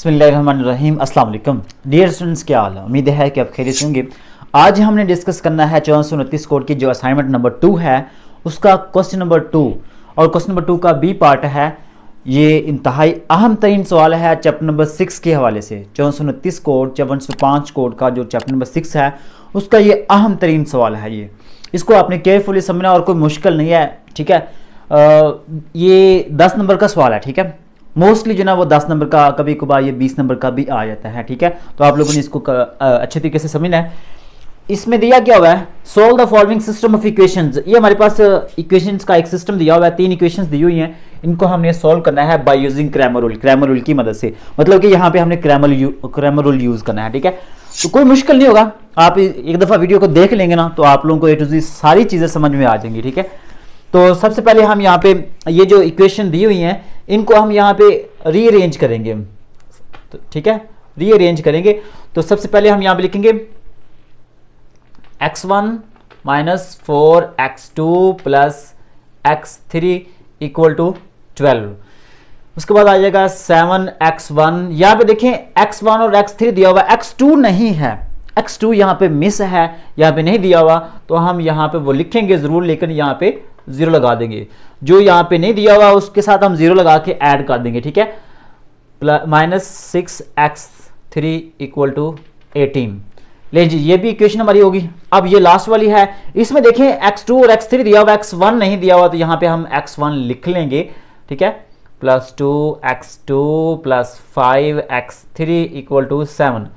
बिस्मिल्लाहिर्रहमानिर्रहीम अस्सलाम वालेकुम डियर स्टूडेंट्स, क्या हाल है। उम्मीद है कि आप खैरियत से होंगे। आज हमने डिस्कस करना है 1429 कोड की जो असाइनमेंट नंबर 2 है उसका क्वेश्चन नंबर 2, और क्वेश्चन नंबर 2 का बी पार्ट है। ये इंतहाई अहम तरीन सवाल है चैप्टर नंबर 6 के हवाले से। 1429 कोड 5405 कोड का जो चैप्टर नंबर 6 है उसका ये अहम तरीन सवाल है। ये इसको आपने केयरफुली समझना और कोई मुश्किल नहीं है, ठीक है। ये 10 नंबर का सवाल है, ठीक है। मोस्टली जो ना वो 10 नंबर का, कभी कभार ये 20 नंबर का भी आ जाता है, ठीक है। तो आप लोगों ने इसको अच्छे तरीके से समझना है। इसमें दिया क्या हुआ है, solve the following system of equations. ये हमारे पास इक्वेशंस का एक सिस्टम दिया हुआ है, 3 इक्वेशंस दी हुई हैं। इनको हमने सोल्व करना है by using Cramer rule. Cramer rule की मदद से, मतलब कि यहाँ पे हमने क्रैमर रूल यूज करना है, ठीक है। तो कोई मुश्किल नहीं होगा, आप एक दफा वीडियो को देख लेंगे ना तो आप लोगों को ए टू ज़ेड सारी चीजें समझ में आ जाएंगी, ठीक है। तो सबसे पहले हम यहाँ पे ये जो इक्वेशन दी हुई हैं इनको हम यहाँ पे रीअरेंज करेंगे, तो ठीक है, रीअरेंज करेंगे। तो सबसे पहले हम यहाँ पे लिखेंगे x1 minus 4x2 plus x3 equal to 12। उसके बाद आ जाएगा 7x1। यहाँ पे देखें x1 और x3 दिया हुआ, x2 नहीं है, x2 यहाँ पे मिस है, यहाँ पे नहीं दिया हुआ, तो हम यहाँ पे वो लिखेंगे जरूर, लेकिन यहाँ पे 0 लगा देंगे। जो यहाँ पे नहीं दिया हुआ उसके साथ हम 0 लगा के ऐड कर देंगे, ठीक है। Minus 6x3 equal to 18। ले जी, ये भी इक्वेशन हमारी होगी। अब ये लास्ट वाली है, इसमें देखें x2 और x3 दिया हुआ, x1 नहीं दिया हुआ, तो यहाँ पे हम x1 लिख लेंगे, ठीक है। Plus 2x2 plus 5x3 equal to 7।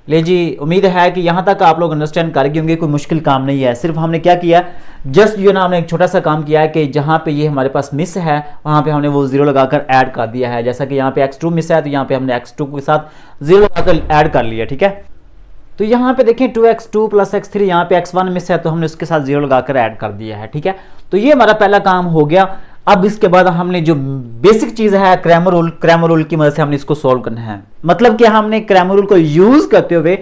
ले जी, उम्मीद है कि यहाँ तक आप लोग अंडरस्टैंड कर गए होंगे, कोई मुश्किल काम नहीं है। सिर्फ हमने क्या किया, जस्ट जो ना हमने एक छोटा सा काम किया है कि जहाँ पे ये हमारे पास मिस है वहाँ पे हमने वो 0 लगाकर ऐड कर दिया है। जैसा कि यहाँ पे x2 मिस है तो यहाँ पे हमने x2 के साथ 0 लगाकर ऐड कर लिया, ठीक है। तो यहाँ पे देखें 2x2 प्लस x3, यहाँ पे x1 मिस है तो हमने उसके साथ 0 लगाकर ऐड कर दिया है, ठीक है। तो ये हमारा पहला काम हो गया। अब इसके बाद हमने जो बेसिक चीज है क्रैमर रूल की मदद से हमने इसको सोल्व करना है। मतलब कि हमने क्रैमर रूल को यूज करते हुए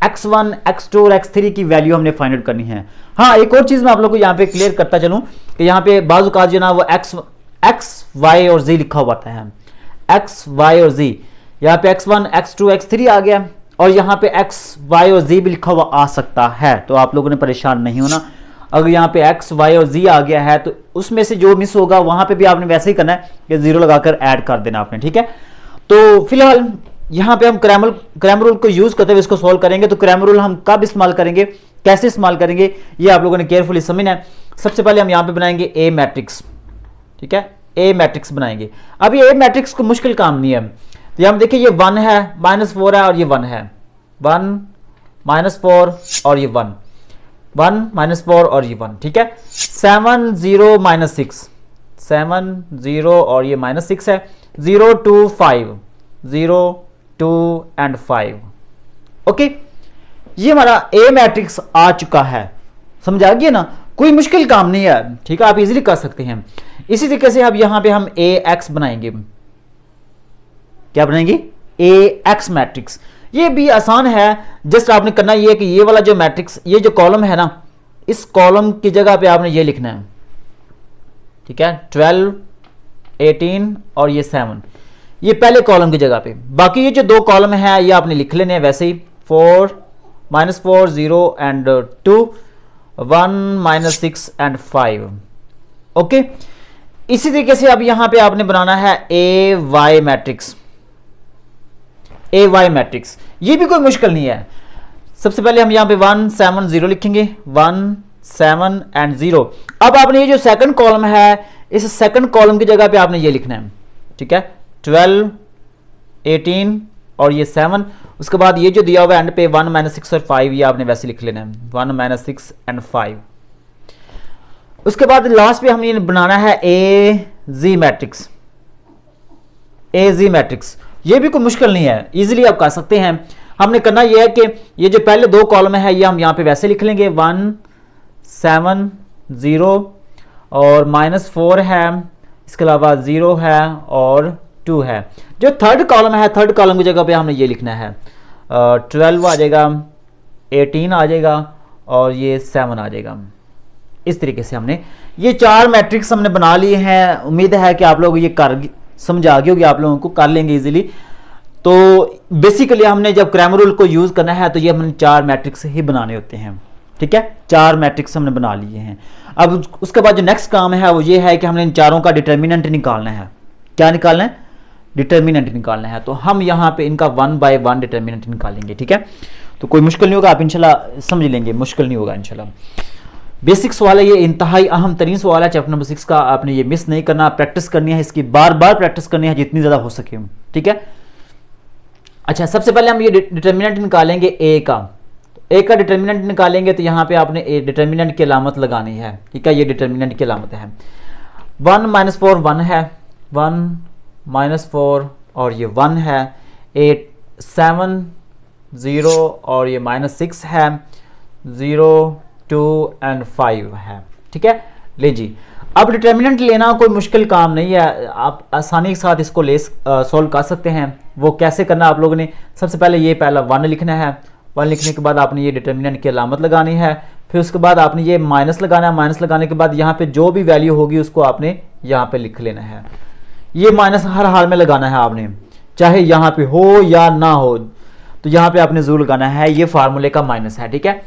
x1, x2 और x3 की वैल्यू हमने फाइंड आउट करनी है। हाँ, एक और चीज मैं आप लोगों को यहाँ पे क्लियर करता चलूं कि यहाँ पे बाज़ औक़ात जो ना वो x, y और z लिखा हुआ आता है, x, y और z। यहाँ पे x1, x2, x3 आ गया, और यहाँ पे x, y और z भी लिखा हुआ आ सकता है, तो आप लोगों ने परेशान नहीं होना। अगर यहाँ पे x, y और z आ गया है तो उसमें से जो मिस होगा वहां पे भी आपने वैसे ही करना है कि 0 लगाकर ऐड कर देना आपने, ठीक है। तो फिलहाल यहाँ पे हम क्रैमर रूल को यूज करते हुए इसको सोल्व करेंगे। तो क्रैमर रूल हम कब इस्तेमाल करेंगे, कैसे इस्तेमाल करेंगे, ये आप लोगों ने केयरफुली समझना है। सबसे पहले हम यहाँ पे बनाएंगे ए मैट्रिक्स, ठीक है, ए मैट्रिक्स बनाएंगे। अब ये ए मैट्रिक्स को मुश्किल काम नहीं है। तो यहाँ देखिए ये 1 है, -4 है और ये 1 है, 1 -4 और ये 1, 1 -4 और ये 1, ठीक है। 7 0 -6, 7 0 और ये -6 है, 0 2 5, 0 2 एंड 5। ओके, ये हमारा ए मैट्रिक्स आ चुका है, समझ आ गया ना। कोई मुश्किल काम नहीं है, ठीक है, आप इजीली कर सकते हैं। इसी तरीके से अब यहां पे हम ए एक्स बनाएंगे। क्या बनाएंगे, ए एक्स मैट्रिक्स। ये भी आसान है, जस्ट आपने करना ये है कि ये वाला जो मैट्रिक्स, ये जो कॉलम है ना, इस कॉलम की जगह पे आपने ये लिखना है, ठीक है। 12, 18 और ये 7, ये पहले कॉलम की जगह पे। बाकी ये जो 2 कॉलम है ये आपने लिख लेने हैं वैसे ही, 4 -4 0 एंड 2, 1 -6 एंड 5। ओके, इसी तरीके से अब यहां पे आपने बनाना है ए वाई मैट्रिक्स। ए वाई मैट्रिक्स, ये भी कोई मुश्किल नहीं है। सबसे पहले हम यहाँ पे 1 7 0 लिखेंगे, 1 7 एंड 0। अब आपने ये जो सेकंड कॉलम है, इस सेकंड कॉलम की जगह पे आपने ये लिखना है, ठीक है। 12, 18 और ये 7। उसके बाद ये जो दिया हुआ है एंड पे 1 -6 और 5, ये आपने वैसे लिख लेना है, 1 -6 एंड 5। उसके बाद लास्ट पे हमने बनाना है ए जी मैट्रिक्स। ए जी मैट्रिक्स, ये भी कोई मुश्किल नहीं है, इजीली आप कर सकते हैं। हमने करना यह है कि ये जो पहले 2 कॉलम है ये हम यहाँ पे वैसे लिख लेंगे, 1 7 0 और -4 है, इसके अलावा 0 है और 2 है। जो थर्ड कॉलम है, थर्ड कॉलम की जगह पे हमने ये लिखना है, 12 आ जाएगा, 18 आ जाएगा और ये 7 आ जाएगा। इस तरीके से हमने ये 4 मैट्रिक्स हमने बना लिए हैं। उम्मीद है कि आप लोग ये कर समझ आ गई होगी, आप लोगों को कर लेंगे इजीली। तो बेसिकली हमने जब क्रैमर रूल को यूज करना है तो ये हमने 4 मैट्रिक्स ही बनाने होते हैं, ठीक है, 4 मैट्रिक्स हमने बना लिए हैं। अब उसके बाद जो नेक्स्ट काम है वो ये है कि हमने इन चारों का डिटर्मिनेंट निकालना है। क्या निकालना है? डिटर्मिनेंट निकालना है। तो हम यहाँ पे इनका 1 बाय 1 डिटर्मिनेंट निकालेंगे, ठीक है। तो कोई मुश्किल नहीं होगा, आप इंशाल्लाह समझ लेंगे, मुश्किल नहीं होगा इंशाल्लाह। बेसिक सवाल है, ये इंतहाई अहम तरीन सवाल है चैप्टर नंबर 6 का, आपने ये मिस नहीं करना, प्रैक्टिस करनी है, इसकी बार बार प्रैक्टिस करनी है जितनी ज्यादा हो सके, ठीक है। अच्छा, सबसे पहले हम ये डिटर्मिनेंट निकालेंगे ए का। ए का डिटर्मिनेंट निकालेंगे तो यहाँ पे आपने ए डिटर्मिनेंट की अलामत लगानी है, ठीक है। ये डिटर्मिनेंट की अलामत है, 1 - 4 1 है, 1 - 4 और ये 1 है, 8 7 0 और ये -6 है, 0 2 एंड 5 है, ठीक है। ले जी, अब डिटर्मिनेंट लेना कोई मुश्किल काम नहीं है, आप आसानी के साथ इसको सॉल्व कर सकते हैं। वो कैसे करना, आप लोगों ने सबसे पहले ये पहला 1 लिखना है, 1 लिखने के बाद आपने ये डिटर्मिनेंट की अलामत लगानी है, फिर उसके बाद आपने ये माइनस लगाना है, माइनस लगाने के बाद यहाँ पे जो भी वैल्यू होगी उसको आपने यहाँ पे लिख लेना है। ये माइनस हर हाल में लगाना है आपने, चाहे यहाँ पे हो या ना हो, तो यहाँ पे आपने जरूर लगाना है, ये फार्मूले का माइनस है, ठीक है।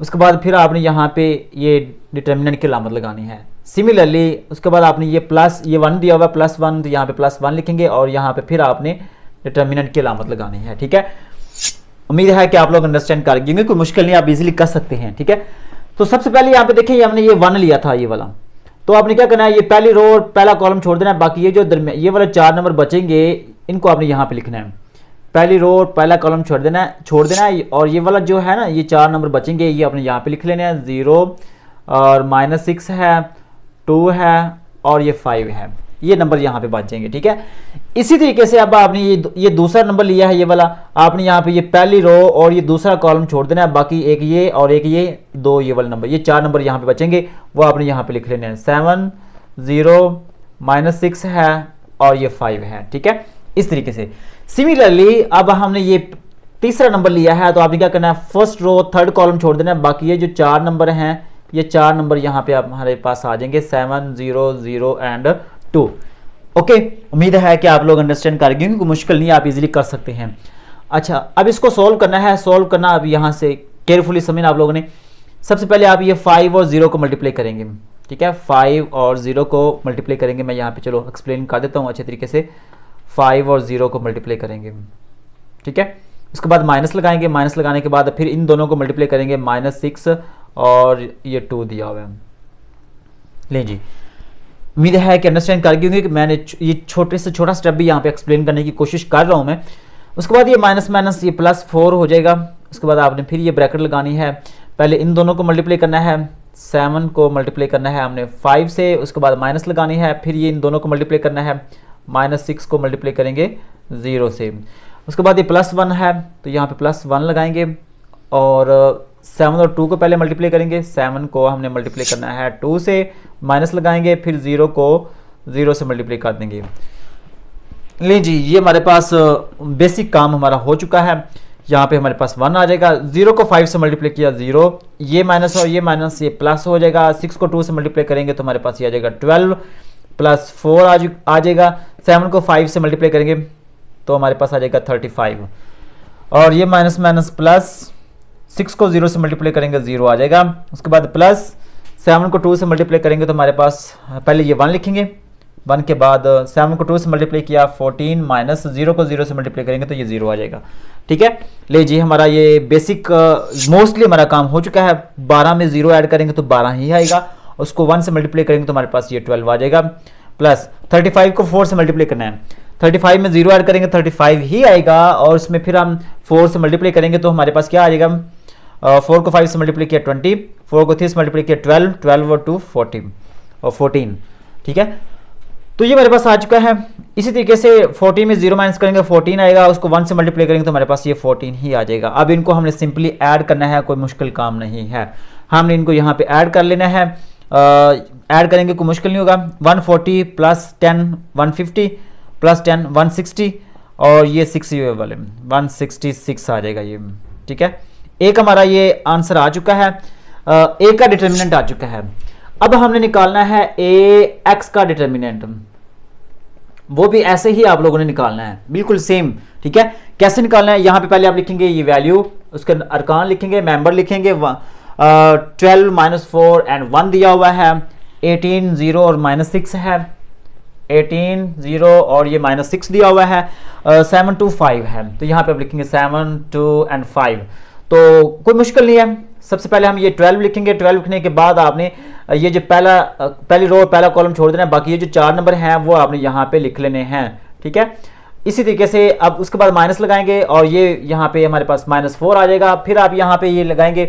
उसके बाद फिर आपने यहाँ पे ये डिटर्मिनेंट की अलामत लगानी है। सिमिलरली उसके बाद आपने ये प्लस, ये 1 दिया हुआ +1, तो यहाँ पे +1 लिखेंगे और यहाँ पे फिर आपने डिटर्मिनेंट की अलामत लगानी है, ठीक है। उम्मीद है कि आप लोग अंडरस्टैंड कर गए, कोई मुश्किल नहीं, आप इजीली कर सकते हैं, ठीक है। तो सबसे पहले यहाँ पे देखिए, हमने ये 1 लिया था, ये वाला, तो आपने क्या करना है, ये पहली रो और पहला कॉलम छोड़ देना है, बाकी ये जो दरमियान ये वाला 4 नंबर बचेंगे इनको आपने यहाँ पे लिखना है। पहली रो और पहला कॉलम छोड़ देना है और ये वाला जो है ना, ये 4 नंबर बचेंगे, ये आपने यहाँ पे लिख लेने हैं, 0 और -6 है, 2 है और ये 5 है, ये नंबर यहाँ पे बच जाएंगे, ठीक है। इसी तरीके से अब आपने ये दूसरा नंबर लिया है, ये वाला, आपने यहाँ पे ये पहली रो और ये दूसरा कॉलम छोड़ देना है, बाकी एक ये और एक ये, 2 ये वाला नंबर, ये 4 नंबर यहाँ पे बचेंगे, वो आपने यहाँ पे लिख लेने हैं, 7 0 -6 है और ये 5 है, ठीक है। इस तरीके से सिमिलरली अब हमने ये तीसरा नंबर लिया है, तो आपने क्या करना है, फर्स्ट रो थर्ड कॉलम छोड़ देना है, बाकी ये जो 4 नंबर हैं, ये 4 नंबर यहाँ पे हमारे पास आ जाएंगे, 7 0 0 एंड 2। ओके, उम्मीद है कि आप लोग अंडरस्टैंड कर गए, कोई मुश्किल नहीं, आप इजीली कर सकते हैं। अच्छा, अब इसको सॉल्व करना है, सॉल्व करना अब यहाँ से केयरफुली समझना आप लोगों ने। सबसे पहले आप ये 5 और 0 को मल्टीप्लाई करेंगे, ठीक है, 5 और 0 को मल्टीप्लाई करेंगे। मैं यहाँ पे चलो एक्सप्लेन कर देता हूँ अच्छे तरीके से। 5 और 0 को मल्टीप्लाई करेंगे, ठीक है। उसके बाद माइनस लगाएंगे, माइनस लगाने के बाद फिर इन दोनों को मल्टीप्लाई करेंगे, -6 और ये 2 दिया हुआ है। ले जी, उम्मीद है कि अंडरस्टैंड कर गए कि मैंने ये छोटे से छोटा स्टेप भी यहाँ पे एक्सप्लेन करने की कोशिश कर रहा हूँ मैं। उसके बाद ये माइनस माइनस ये +4 हो जाएगा। उसके बाद आपने फिर ये ब्रैकेट लगानी है, पहले इन दोनों को मल्टीप्लाई करना है, 7 को मल्टीप्लाई करना है हमने 5 से, उसके बाद माइनस लगानी है, फिर ये इन दोनों को मल्टीप्लाई करना है, -6 को मल्टीप्लाई करेंगे 0 से। उसके बाद ये +1 है, तो यहाँ पे +1 लगाएंगे और 7 और 2 को पहले मल्टीप्लाई करेंगे, 7 को हमने मल्टीप्लाई करना है 2 से, माइनस लगाएंगे, फिर 0 को 0 से मल्टीप्लाई कर देंगे। ले जी, ये हमारे पास बेसिक काम हमारा हो चुका है। यहाँ पे हमारे पास 1 आ जाएगा, 0 को 5 से मल्टीप्लाई किया 0, ये माइनस और ये माइनस ये प्लस हो जाएगा, 6 को 2 से मल्टीप्लाई करेंगे तो हमारे पास ये आ जाएगा 12 +4 आ जाएगा, 7 को 5 से मल्टीप्लाई करेंगे तो हमारे पास आ जाएगा 35 और ये माइनस माइनस प्लस 6 को 0 से मल्टीप्लाई करेंगे 0 आ जाएगा। उसके बाद प्लस 7 को 2 से मल्टीप्लाई करेंगे तो हमारे पास पहले ये 1 लिखेंगे, 1 के बाद 7 को 2 से मल्टीप्लाई किया 14 माइनस 0 को 0 से मल्टीप्लाई करेंगे तो ये 0 आ जाएगा, ठीक है। ले जी, हमारा ये बेसिक मोस्टली हमारा काम हो चुका है। 12 में 0 ऐड करेंगे तो 12 ही आएगा, उसको 1 से मल्टीप्लाई करेंगे तो हमारे पास ये 12 आ जाएगा, प्लस 35 को 4 से मल्टीप्लाई करना है, 35 में 0 ऐड करेंगे 35 ही आएगा और इसमें फिर हम 4 से मल्टीप्लाई करेंगे तो हमारे पास क्या आ जाएगा, 4 को 5 से मल्टीप्लाई किया 20, 4 को 3 से मल्टीप्लाई किया 12, 12 और 2 14 और 14, ठीक है। तो ये हमारे पास आ चुका है। इसी तरीके से 14 में 0 माइनस करेंगे 14 आएगा, उसको 1 से मल्टीप्लाई करेंगे तो हमारे पास ये 14 ही आ जाएगा। अब इनको हमने सिंपली ऐड करना है, कोई मुश्किल काम नहीं है, हमने इनको यहाँ पे ऐड कर लेना है। ऐड करेंगे कोई मुश्किल नहीं होगा, 140 + 10 150 + 10 160 और ये 6 ये वाले 166 आ जाएगा ये, ठीक है। एक हमारा ये आंसर आ चुका है, ए का डिटर्मिनेंट आ चुका है। अब हमने निकालना है ए एक्स का डिटर्मिनेंट, वो भी ऐसे ही आप लोगों ने निकालना है, बिल्कुल सेम ठीक है। कैसे निकालना है, यहाँ पे पहले आप लिखेंगे ये वैल्यू, उसके अरकान लिखेंगे, मेंबर लिखेंगे, 12 माइनस 4 एंड 1 दिया हुआ है, 18 0 और -6 है, 18 0 और ये -6 दिया हुआ है, 7 2 5 है, तो यहाँ पे आप लिखेंगे 7 2 एंड 5। तो कोई मुश्किल नहीं है। सबसे पहले हम ये 12 लिखेंगे, 12 लिखने के बाद आपने ये जो पहली रो पहला कॉलम छोड़ देना है, बाकी ये जो 4 नंबर हैं वो आपने यहाँ पे लिख लेने हैं, ठीक है। इसी तरीके से अब उसके बाद माइनस लगाएंगे और ये यहाँ पे हमारे पास -4 आ जाएगा। फिर आप यहाँ पे ये लगाएंगे,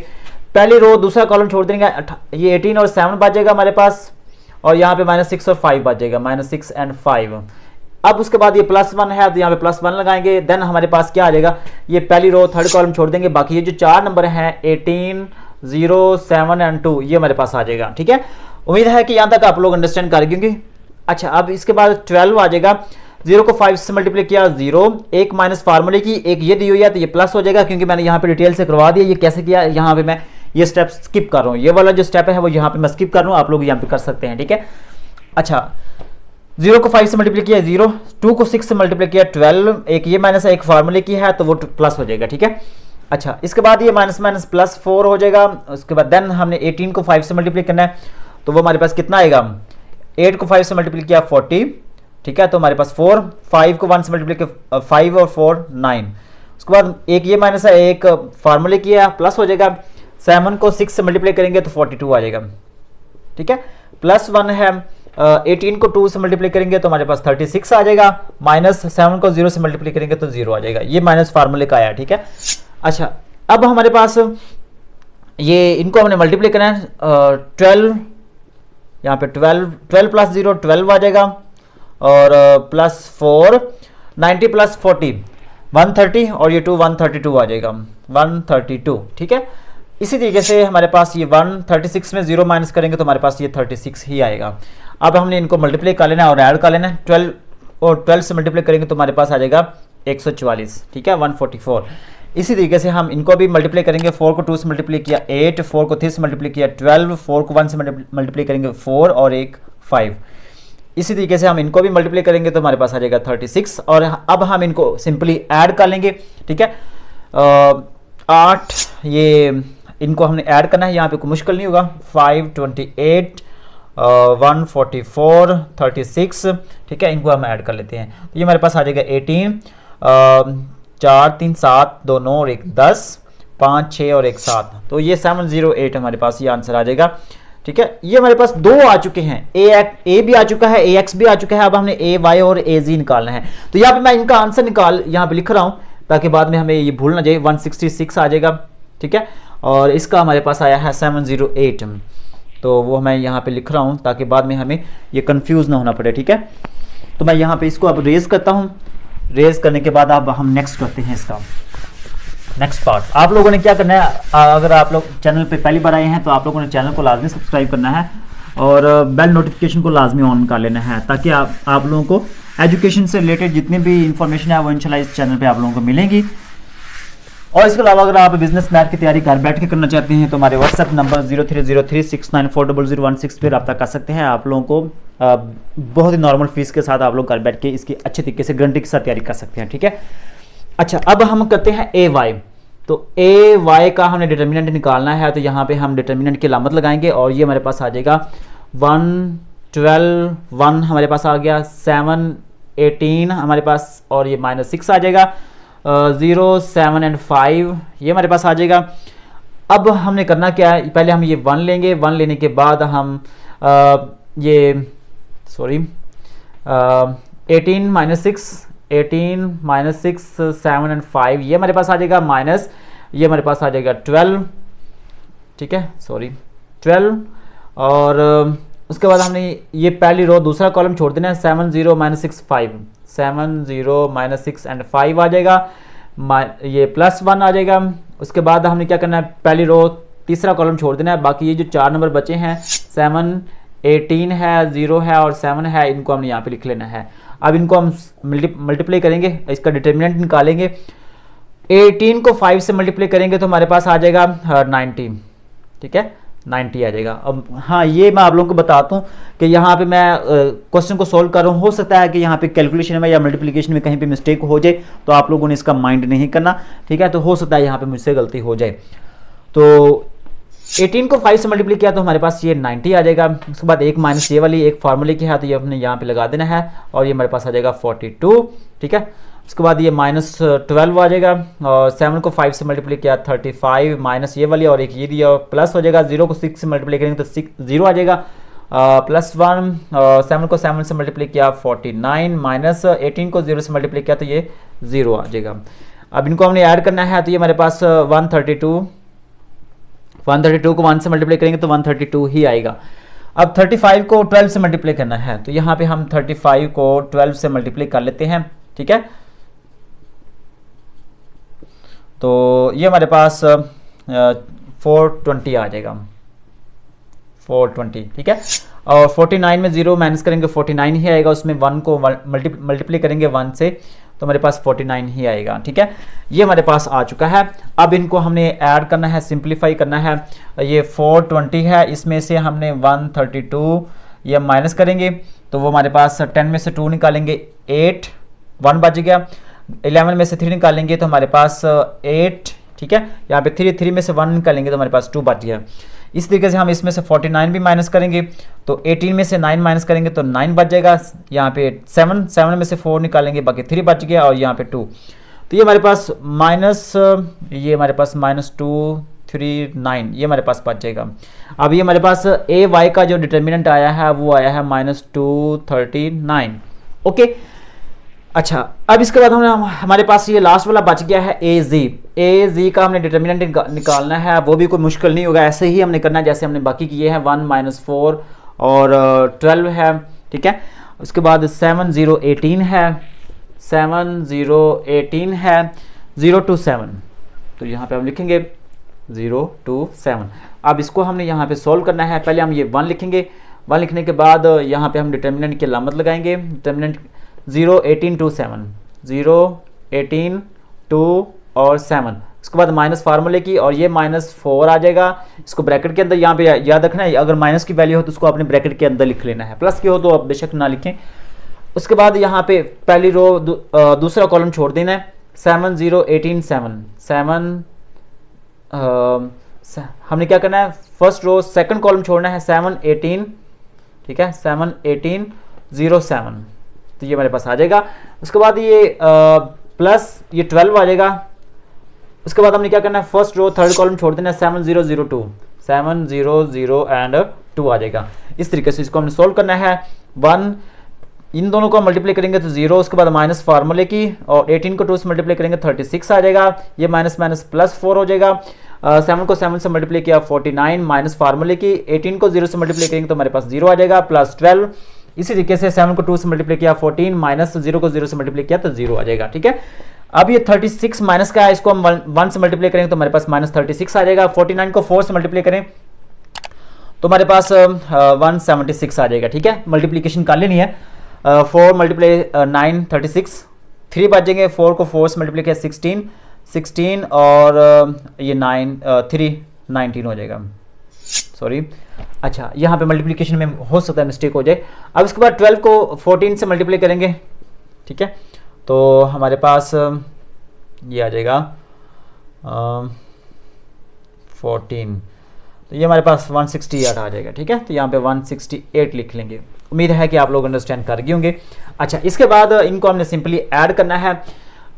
पहली रो दूसरा कॉलम छोड़ देंगे, ये 18 और 7 बचेगा हमारे पास, और यहाँ पे -6 और 5 बचेगा, -6 एंड 5। अब उसके बाद ये +1 है, तो यहाँ पे +1 लगाएंगे। देन हमारे पास क्या आ जाएगा, ये पहली रो थर्ड कॉलम छोड़ देंगे, बाकी ये जो 4 नंबर हैं 18 0 7 एंड 2 ये हमारे पास आ जाएगा, ठीक है। उम्मीद है कि यहाँ तक आप लोग अंडरस्टैंड कर गए। अच्छा, अब इसके बाद 12 आ जाएगा, 0 को 5 से मल्टीप्लाई किया 0, एक माइनस फार्मूले की एक ये दी हुई है, तो ये प्लस हो जाएगा, क्योंकि मैंने यहाँ पे डिटेल से करवा दिया। ये कैसे किया, यहाँ पे मैं ये स्टेप स्किप कर रहा हूँ, ये वाला जो स्टेप है वो यहाँ पे मैं स्किप कर रहा हूँ, आप लोग यहाँ पे कर सकते हैं, ठीक है। अच्छा, 0 को 5 से मल्टीप्लाई किया 0, 2 को 6 से मल्टीप्लाई किया 12, एक ये माइनस है एक फार्मूले की है, तो वो प्लस हो जाएगा, ठीक है। अच्छा, इसके बाद ये माइनस माइनस +4 हो जाएगा। उसके बाद देन हमने 18 को 5 से मल्टीप्लाई करना है, तो वो हमारे पास कितना आएगा, 8 को 5 से मल्टीप्लाई किया 40, ठीक है, तो हमारे पास 4, 5 को 1 से मल्टीप्लाई किया 5 और 4 9। उसके बाद एक ये माइनस है एक फार्मूले किया, प्लस हो जाएगा। 7 को 6 से मल्टीप्लाई करेंगे तो 42 आ जाएगा, ठीक है। +1 है, 18 को 2 से मल्टीप्लाई करेंगे तो हमारे पास 36 आ जाएगा, -7 को 0 से मल्टीप्लाई करेंगे तो 0 आ जाएगा। ये माइनस फार्मूले का आया, ठीक है। अच्छा, अब हमारे पास ये इनको हमने मल्टीप्लाई करना है, 12 यहाँ पे 12 + 0 12 आ जाएगा, और +4 90 + 40 130, और ये 2 132 आ जाएगा, 132, ठीक है। इसी तरीके से हमारे पास ये 136 में 0 माइनस करेंगे तो हमारे पास ये 36 ही आएगा। अब हमने इनको मल्टीप्लाई कर लेना है और ऐड कर लेना है, 12 और 12 से मल्टीप्लाई करेंगे तो हमारे पास आ जाएगा 144, ठीक है, 144। इसी तरीके से हम इनको भी मल्टीप्लाई करेंगे, 4 को 2 से मल्टीप्लाई किया 8, 4 को 3 से मल्टीप्लाई किया 12, 4 को 1 से मल्टीप्लाई करेंगे 4 और एक 5। इसी तरीके से हम इनको भी मल्टीप्लाई करेंगे तो हमारे पास आ जाएगा 36, और अब हम इनको सिंपली ऐड कर लेंगे, ठीक है। 8 ये इनको हमने ऐड करना है, यहाँ पे कोई मुश्किल नहीं होगा, 5 28 144 36, ठीक है, इनको हम ऐड कर लेते हैं। तो ये हमारे पास आ जाएगा 18, 4 3 7 2 9 और 1 10, 5 6 और 1 7, तो ये 708 हमारे पास ये आंसर आ जाएगा, ठीक है। ये हमारे पास दो आ चुके हैं, ए भी आ चुका है, AX भी आ चुका है। अब हमने AY और AZ निकालना है, तो यहाँ पे मैं इनका आंसर यहाँ पे लिख रहा हूँ ताकि बाद में हमें ये भूल ना जाए। 166 आ जाएगा, ठीक है, और इसका हमारे पास आया है 708, तो वो मैं यहाँ पे लिख रहा हूँ ताकि बाद में हमें ये कंफ्यूज ना होना पड़े, ठीक है। तो मैं यहाँ पे इसको अब रेज करता हूँ, रेज करने के बाद अब हम नेक्स्ट करते हैं इसका नेक्स्ट पार्ट। आप लोगों ने क्या करना है, अगर आप लोग चैनल पे पहली बार आए हैं तो आप लोगों ने चैनल को लाजमी सब्सक्राइब करना है और बेल नोटिफिकेशन को लाजमी ऑन कर लेना है, ताकि आप लोगों को एजुकेशन से रिलेटेड जितनी भी इंफॉर्मेशन है वो इंशाल्लाह इस चैनल पे आप लोगों को मिलेगी। और इसके अलावा अगर आप बिजनेस मैथ की तैयारी घर बैठ के करना चाहते हैं तो हमारे व्हाट्सएप नंबर 0303694001 पे रब्ता कर सकते हैं। आप लोगों को बहुत ही नॉर्मल फीस के साथ आप लोग घर बैठ के इसकी अच्छे तरीके से गारंटी के साथ तैयारी कर सकते हैं, ठीक है। अच्छा, अब हम करते हैं AY। तो AY का हमने डिटर्मिनेंट निकालना है, तो यहाँ पे हम डिटर्मिनेंट की अलामत लगाएंगे और ये हमारे पास आ जाएगा 1 12 1 हमारे पास आ गया, 7 18 हमारे पास, और ये -6 आ जाएगा, 0 7 एंड 5 ये हमारे पास आ जाएगा। अब हमने करना क्या है, पहले हम ये 1 लेंगे, 1 लेने के बाद हम 18 -6 7 एंड 5 ये हमारे पास आ जाएगा, माइनस ये हमारे पास आ जाएगा 12, ठीक है, 12, और उसके बाद हमने ये पहली रो दूसरा कॉलम छोड़ देना है, 7 0 -6 5 7 0 -6 एंड 5 आ जाएगा, ये +1 आ जाएगा। उसके बाद हमने क्या करना है, पहली रो तीसरा कॉलम छोड़ देना है, बाकी ये जो 4 नंबर बचे हैं 7 18 है, 0 है और 7 है, इनको हमने यहाँ पे लिख लेना है। अब इनको हम मल्टीप्लाई करेंगे, इसका डिटर्मिनेंट निकालेंगे। 18 को 5 से मल्टीप्लाई करेंगे तो हमारे पास आ जाएगा 90, ठीक है, 90 आ जाएगा। अब हाँ, ये मैं आप लोगों को बताता हूँ कि यहाँ पे मैं क्वेश्चन को सॉल्व कर रहा हूँ, हो सकता है कि यहाँ पे कैलकुलेशन में या मल्टीप्लिकेशन में कहीं पे मिस्टेक हो जाए, तो आप लोगों ने इसका माइंड नहीं करना, ठीक है। तो हो सकता है यहाँ पे मुझसे गलती हो जाए। तो 18 को 5 से मल्टीप्लाई किया तो हमारे पास ये 90 आ जाएगा। उसके बाद एक माइनस ये वाली एक फार्मूले की है, तो ये अपने यहाँ पे लगा देना है और ये हमारे पास आ जाएगा 42, ठीक है। उसके बाद ये -12 आ जाएगा और 7 को 5 से मल्टीप्लाई किया 35 माइनस ये वाली और एक ये दिया प्लस हो जाएगा। 0 को 6 से मल्टीप्लाई करेंगे तो 0 आ जाएगा, +1 और 7 को 7 से मल्टीप्लाई किया 49 माइनस 18 को 0 से मल्टीप्लाई किया तो ये 0 आ जाएगा। अब इनको हमने ऐड करना है, तो ये हमारे पास 132 को 1 से मल्टीप्लाई करेंगे तो 132 ही आएगा। अब 35 को 12 से मल्टीप्लाई करना है, तो यहाँ पे हम 35 को 12 से मल्टीप्लाई कर लेते हैं, ठीक है। तो ये हमारे पास 420 आ जाएगा, 420, ठीक है। और 49 में 0 माइनस करेंगे 49 ही आएगा, उसमें 1 को मल्टीप्लाई करेंगे 1 से तो हमारे पास 49 ही आएगा, ठीक है। ये हमारे पास आ चुका है। अब इनको हमने ऐड करना है, सिंप्लीफाई करना है। ये 420 है, इसमें से हमने 132 ये माइनस करेंगे तो वो हमारे पास 10 में से 2 निकालेंगे 8, 1 बच गया। 11 में से 3 निकालेंगे तो हमारे पास 8, ठीक है। यहाँ पे 3 में से 1 निकालेंगे तो हमारे पास 2 बच गया। इस तरीके से हम इसमें से 49 भी माइनस करेंगे तो 18 में से 9 माइनस करेंगे तो 9 बच जाएगा। यहाँ पे 7 में से 4 निकालेंगे बाकी 3 बच गया और यहाँ पे 2, तो ये हमारे पास -239 ये हमारे पास बच जाएगा। अब ये हमारे पास ए वाई का जो डिटर्मिनेंट आया है वो आया है -239, ओके। अच्छा, अब इसके बाद हमारे पास ये लास्ट वाला बच गया है ए जी का हमने डिटर्मिनेंट निकालना है। वो भी कोई मुश्किल नहीं होगा, ऐसे ही हमने करना है जैसे हमने बाकी किए हैं। 1 - 4 और 12 है, ठीक है। उसके बाद 7018 है, 7018 है, 0 to 7, तो यहाँ पे हम लिखेंगे 0 to 7। अब इसको हमने यहाँ पे सोल्व करना है। पहले हम ये 1 लिखेंगे, 1 लिखने के बाद यहाँ पे हम डिटर्मिनेंट की अलामत लगाएंगे। डिटर्मिनेंट 0 18 to 7, 0 18 2 और 7, उसके बाद माइनस फार्मूले की और ये -4 आ जाएगा। इसको ब्रैकेट के अंदर यहाँ पे याद रखना है, अगर माइनस की वैल्यू हो तो उसको आपने ब्रैकेट के अंदर लिख लेना है, प्लस की हो तो आप बेशक ना लिखें। उसके बाद यहाँ पे पहली रो दूसरा कॉलम छोड़ देना है। 7 0 18 7 हमने क्या करना है, फर्स्ट रो सेकंड कॉलम छोड़ना है 7 18, ठीक है। 7 18 0 7, तो ये हमारे पास आ जाएगा। उसके बाद ये प्लस ये 12 आ जाएगा। उसके बाद हमने क्या करना है, फर्स्ट रो थर्ड कॉलम छोड़ देना है 7 0 0 2, 7 0 0 एंड 2 आ जाएगा। इस तरीके से इसको हमने सोल्व करना है। 1 इन दोनों को मल्टीप्लाई करेंगे तो 0, उसके बाद माइनस फार्मूले की और 18 को 2 से मल्टीप्लाई करेंगे 36 आ जाएगा। ये माइनस माइनस +4 हो जाएगा। 7 को 7 से मल्टीप्लाई किया 49 माइनस फार्मूले की, 18 को 0 से मल्टीप्लाई करेंगे तो हमारे पास 0 आ जाएगा, +12। इसी तरीके से 7 को 2 से मल्टीप्लाई किया 14 माइनस 0 को 0 से मल्टीप्लाई किया तो 0 आ जाएगा, ठीक है। अब ये 36 माइनस का है, इसको हम 1 से मल्टीप्लाई करेंगे तो हमारे पास -36 आ जाएगा। 49 को 4 से मल्टीप्लाई करें तो हमारे पास 176 आ जाएगा, ठीक है। मल्टीप्लीकेशन कर लेनी है। 4 मल्टीप्लाई 9 36, 3 बचेंगे। 4 को 4 से मल्टीप्लाई किया 16 और ये 3 19 हो जाएगा, सॉरी। अच्छा, यहाँ पे मल्टीप्लिकेशन में हो सकता है मिस्टेक हो जाए। अब इसके बाद 12 को 14 से मल्टीप्लाई करेंगे, ठीक है। तो हमारे पास ये आ जाएगा 14, तो ये हमारे पास 168 आ जाएगा, ठीक है। तो यहाँ पे 168 लिख लेंगे। उम्मीद है कि आप लोग अंडरस्टैंड कर गए होंगे। अच्छा, इसके बाद इनको हमने सिंपली ऐड करना है,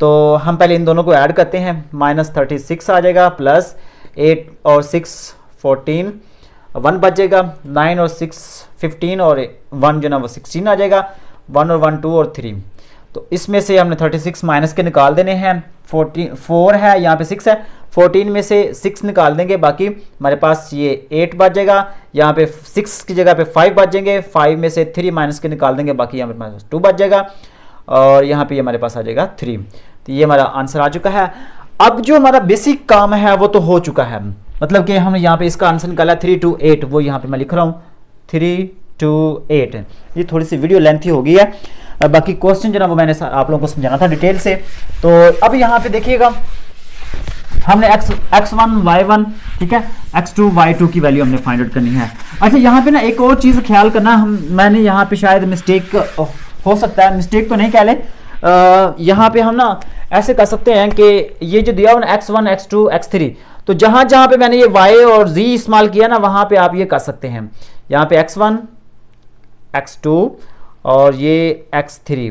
तो हम पहले इन दोनों को ऐड करते हैं। -36 आ जाएगा, प्लस 8 और 6 14, 1 बच जाएगा। 9 और 6 15 और 1 जो ना वो 16 आ जाएगा। 1 और 1 2 और 3, तो इसमें से हमने 36 माइनस के निकाल देने हैं। 4 है, यहाँ पे 6 है। 14 में से 6 निकाल देंगे, बाकी हमारे पास ये 8 बच जाएगा। यहाँ पे 6 की जगह पे 5 बच जाएंगे। 5 में से 3 माइनस के निकाल देंगे, बाकी यहाँ पे हमारे पास 2 बच जाएगा और यहाँ पे हमारे पास आ जाएगा 3। तो ये हमारा आंसर आ चुका है। अब जो हमारा बेसिक काम है वो तो हो चुका है, मतलब कि हमने यहाँ पे इसका आंसर निकाला 3 to 8, वो यहाँ पे मैं लिख रहा हूँ 3 to 8। ये थोड़ी सी वीडियो लेंथी हो गई है, बाकी क्वेश्चन जो ना वो मैंने आप लोगों को समझाना था डिटेल से। तो अब यहाँ पे देखिएगा, हमने x1 y1, ठीक है, x2 y2 की वैल्यू हमने फाइंड आउट करनी है। अच्छा यहाँ पे ना एक और चीज़ ख्याल करना, मैंने यहाँ पे शायद मिस्टेक हो सकता है, मिस्टेक तो नहीं कह ले, यहाँ पे हम ना ऐसे कर सकते हैं कि ये जो दिया हुआ ना x1 x2 x3, तो जहाँ जहाँ पे मैंने ये y और z इस्तेमाल किया ना वहाँ पे आप ये कर सकते हैं, यहाँ पे x1 x2 और ये x3,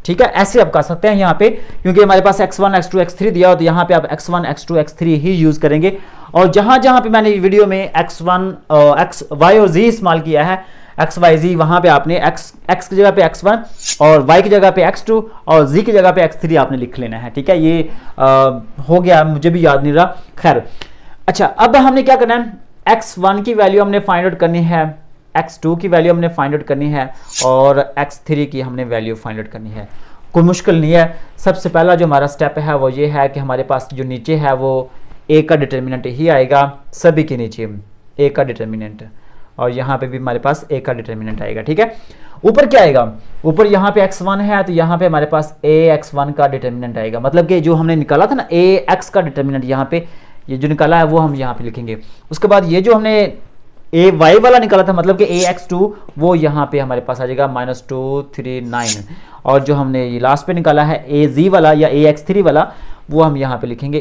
ठीक है, ऐसे आप कर सकते हैं यहाँ पे, क्योंकि हमारे पास x1 x2 x3 दिया हो तो यहाँ पे आप x1 x2 x3 ही यूज करेंगे। और जहाँ जहाँ पे मैंने वीडियो में x1 x y और z इस्तेमाल किया है, x y z, वहाँ पे आपने x की जगह पे x1 और y की जगह पे x2 और z की जगह पे x3 आपने लिख लेना है, ठीक है। ये हो गया, मुझे भी याद नहीं रहा, खैर। अच्छा अब हमने क्या करना है, x1 की वैल्यू हमने फाइंड आउट करनी है, x2 की वैल्यू हमने फाइंड आउट करनी है और x3 की हमने वैल्यू फाइंड आउट करनी है। कोई मुश्किल नहीं है। सबसे पहला जो हमारा स्टेप है वो ये है कि हमारे पास जो नीचे है वो a का डिटर्मिनेंट ही आएगा, सभी के नीचे a का डिटर्मिनेंट, और यहाँ पे भी हमारे पास a का डिटर्मिनेंट आएगा, ठीक है। ऊपर क्या आएगा, ऊपर यहाँ पे x1 है तो यहाँ पे हमारे पास ax1 का डिटर्मिनेंट आएगा, मतलब कि जो हमने निकाला था ना ax का डिटर्मिनेंट, यहाँ पे ये जो निकाला है वो हम यहाँ पे लिखेंगे। उसके बाद ये जो हमने ए वाई वाला निकाला था, मतलब कि ax2, वो यहाँ पे हमारे पास आ जाएगा -239, और जो हमने ये लास्ट पे निकाला है az वाला या ax3 वाला, वो हम यहाँ पे लिखेंगे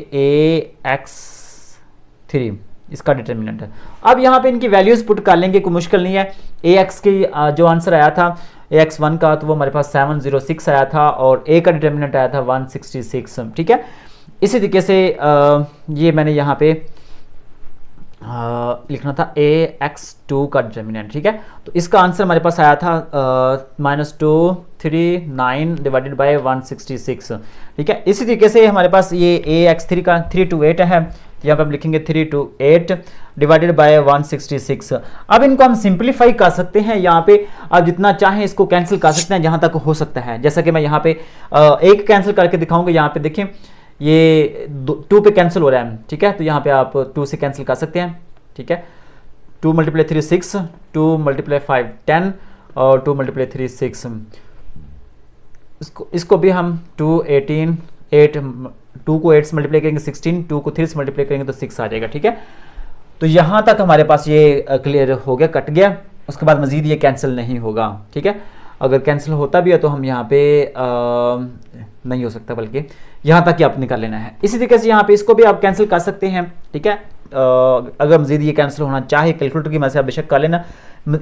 ax3, इसका डिटर्मिनेंट है। अब यहाँ पे इनकी वैल्यूज पुट कर लेंगे, कोई मुश्किल नहीं है। ax की जो आंसर आया था ax1 का, तो वो हमारे पास 706 आया था, और a का डिटर्मिनेंट आया था 166, ठीक है। इसी तरीके से ये मैंने यहाँ पे लिखना था ax2 का डिटर्मिनेंट, ठीक है। तो इसका आंसर हमारे पास आया था -239 डिवाइडेड बाय 166, ठीक है। इसी तरीके से हमारे पास ये ax3 का 328 है, यहाँ पे हम लिखेंगे 328 डिवाइडेड बाय 166। अब इनको हम सिंप्लीफाई कर सकते हैं, यहाँ पे आप जितना चाहें इसको कैंसिल कर सकते हैं जहाँ तक हो सकता है। जैसा कि मैं यहाँ पे एक कैंसिल करके दिखाऊंगा, यहाँ पे देखें ये 2 पे कैंसिल हो रहा है, ठीक है। तो यहाँ पे आप 2 से कैंसिल कर सकते हैं, ठीक है। 2 × 3 6, 2 × 5 10 और 2 × 3 6। इसको भी हम 2 18 8, 2 को 8 से मल्टीप्लाई करेंगे 16, 2 को 3 से मल्टीप्लाई करेंगे तो 6 आ जाएगा, ठीक है। तो यहाँ तक हमारे पास ये क्लियर हो गया, कट गया। उसके बाद मजीद ये कैंसिल नहीं होगा, ठीक है। अगर कैंसिल होता भी है तो हम यहाँ पे नहीं हो सकता, बल्कि यहाँ तक ही आप निकाल लेना है। इसी तरीके से यहाँ पे इसको भी आप कैंसिल कर सकते हैं, ठीक है। अगर मजीद ये कैंसिल होना चाहे कैलकुलेटर की मदद से आप बेशक कर लेना,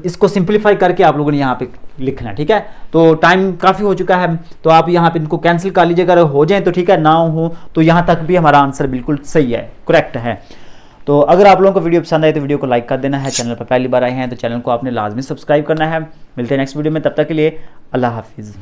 इसको सिंप्लीफाई करके आप लोगों ने यहाँ पे लिखना है, ठीक है। तो टाइम काफ़ी हो चुका है, तो आप यहाँ पे इनको कैंसिल कर लीजिए, अगर हो जाए तो ठीक है, ना हो तो यहाँ तक भी हमारा आंसर बिल्कुल सही है, करेक्ट है। तो अगर आप लोगों को वीडियो पसंद आए तो वीडियो को लाइक कर देना है। चैनल पर पहली बार आए हैं तो चैनल को आपने लाजमी सब्सक्राइब करना है। मिलते हैं नेक्स्ट वीडियो में, तब तक के लिए अल्लाह हाफिज़।